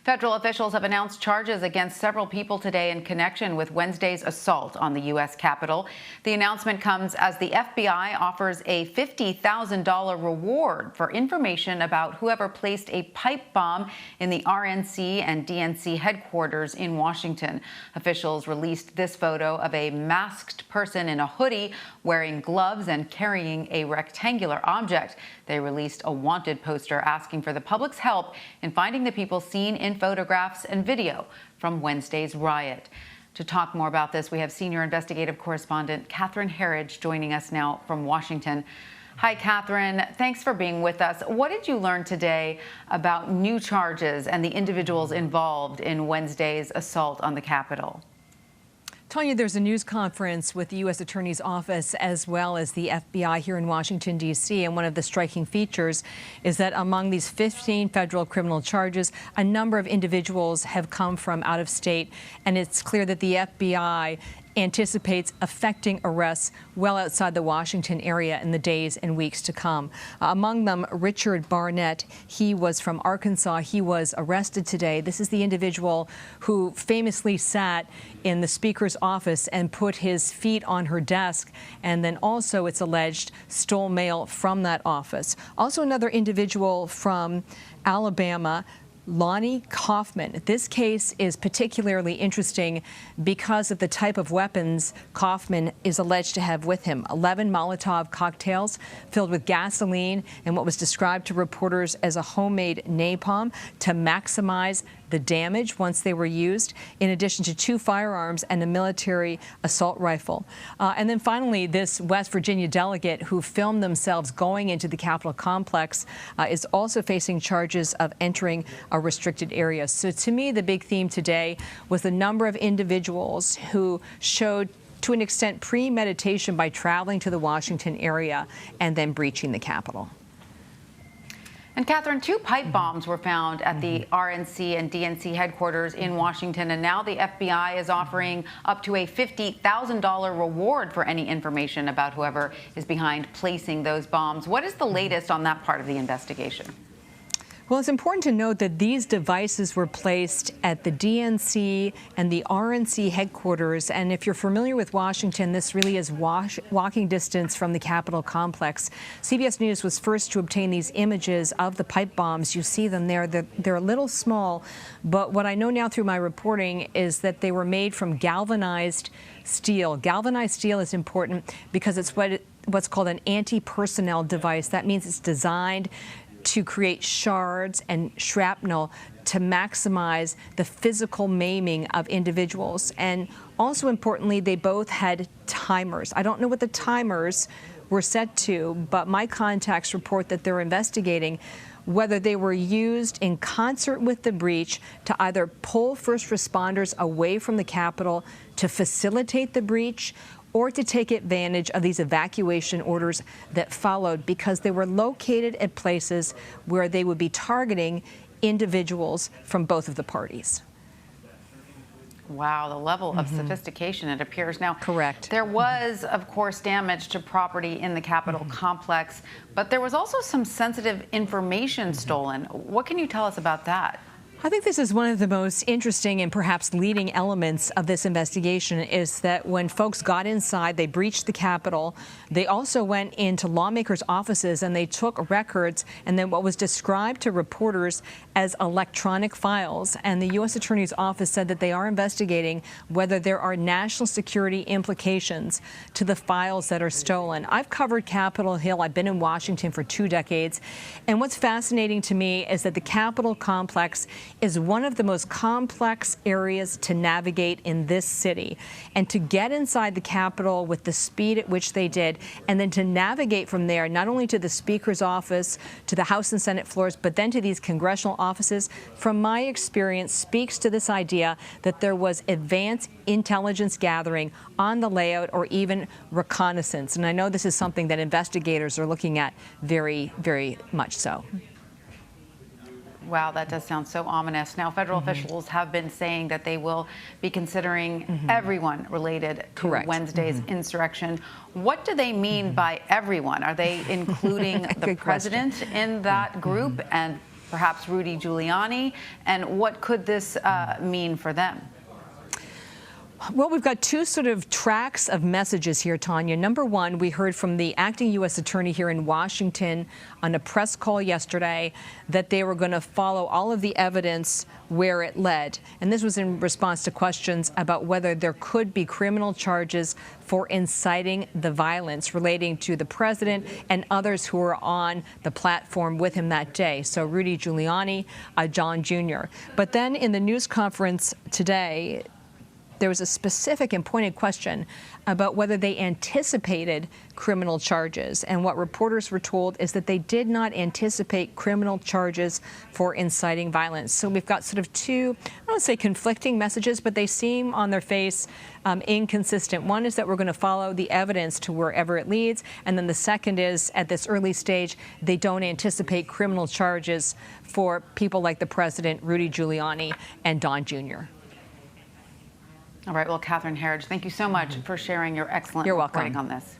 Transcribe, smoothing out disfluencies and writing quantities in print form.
Federal officials have announced charges against several people today in connection with Wednesday's assault on the U.S. Capitol. The announcement comes as the FBI offers a $50,000 reward for information about whoever placed a pipe bomb in the RNC and DNC headquarters in Washington. Officials released this photo of a masked person in a hoodie wearing gloves and carrying a rectangular object. They released a wanted poster asking for the public's help in finding the people seen in photographs and video from Wednesday's riot. To talk more about this, we have senior investigative correspondent Catherine Herridge joining us now from Washington. Hi, Catherine. Thanks for being with us. What did you learn today about new charges and the individuals involved in Wednesday's assault on the Capitol? Tanya, there's a news conference with the U.S. Attorney's Office as well as the FBI here in Washington, D.C. And one of the striking features is that among these 15 federal criminal charges, a number of individuals have come from out of state. And it's clear that the FBI anticipates effecting arrests well outside the Washington area in the days and weeks to come. Among them, Richard Barnett. He was from Arkansas. He was arrested today. This is the individual who famously sat in the Speaker's office and put his feet on her desk, and then also, it's alleged, stole mail from that office. Also another individual from Alabama, Lonnie Kaufman. This case is particularly interesting because of the type of weapons Kaufman is alleged to have with him. 11 Molotov cocktails filled with gasoline and what was described to reporters as a homemade napalm to maximize the damage once they were used, in addition to 2 firearms and a military assault rifle. And then finally, this West Virginia delegate who filmed themselves going into the Capitol complex is also facing charges of entering a restricted area. So to me, the big theme today was the number of individuals who showed, to an extent, premeditation by traveling to the Washington area and then breaching the Capitol. And Catherine, 2 pipe bombs were found at the RNC and DNC headquarters in Washington, and now the FBI is offering up to a $50,000 reward for any information about whoever is behind placing those bombs. What is the latest on that part of the investigation? Well, it's important to note that these devices were placed at the DNC and the RNC headquarters. And if you're familiar with Washington, this really is walking distance from the Capitol complex. CBS News was first to obtain these images of the pipe bombs. You see them there. They're a little small, but what I know now through my reporting is that they were made from galvanized steel. Galvanized steel is important because it's what's called an anti-personnel device. That means it's designed to create shards and shrapnel to maximize the physical maiming of individuals. And also importantly, they both had timers. I don't know what the timers were set to, but my contacts report that they're investigating whether they were used in concert with the breach to either pull first responders away from the Capitol to facilitate the breach, or to take advantage of these evacuation orders that followed, because they were located at places where they would be targeting individuals from both of the parties. Wow, the level of sophistication, it appears. Now, correct. There was, of course, damage to property in the Capitol complex, but there was also some sensitive information stolen. What can you tell us about that? I think this is one of the most interesting and perhaps leading elements of this investigation, is that when folks got inside, they breached the Capitol. They also went into lawmakers' offices and they took records and then what was described to reporters as electronic files. And the U.S. Attorney's Office said that they are investigating whether there are national security implications to the files that are stolen. I've covered Capitol Hill. I've been in Washington for 2 decades. And what's fascinating to me is that the Capitol complex is one of the most complex areas to navigate in this city. And to get inside the Capitol with the speed at which they did, and then to navigate from there, not only to the Speaker's office, to the House and Senate floors, but then to these congressional offices, from my experience, speaks to this idea that there was advanced intelligence gathering on the layout or even reconnaissance. And I know this is something that investigators are looking at very, very much so. Wow, that does sound so ominous. Now, federal officials have been saying that they will be considering everyone related to Wednesday's insurrection. What do they mean by everyone? Are they including the president in that group? And perhaps Rudy Giuliani, and what could this mean for them? Well, we've got two sort of tracks of messages here, Tanya. Number one, we heard from the acting U.S. attorney here in Washington on a press call yesterday that they were going to follow all of the evidence where it led. And this was in response to questions about whether there could be criminal charges for inciting the violence relating to the president and others who were on the platform with him that day. So Rudy Giuliani, John Jr. But then in the news conference today, there was a specific and pointed question about whether they anticipated criminal charges. And what reporters were told is that they did not anticipate criminal charges for inciting violence. So we've got sort of two, I don't want to say conflicting messages, but they seem on their face inconsistent. One is that we're going to follow the evidence to wherever it leads. And then the second is, at this early stage, they don't anticipate criminal charges for people like the president, Rudy Giuliani, and Don Jr. All right. Well, Catherine Herridge, thank you so much for sharing your excellent reporting on this.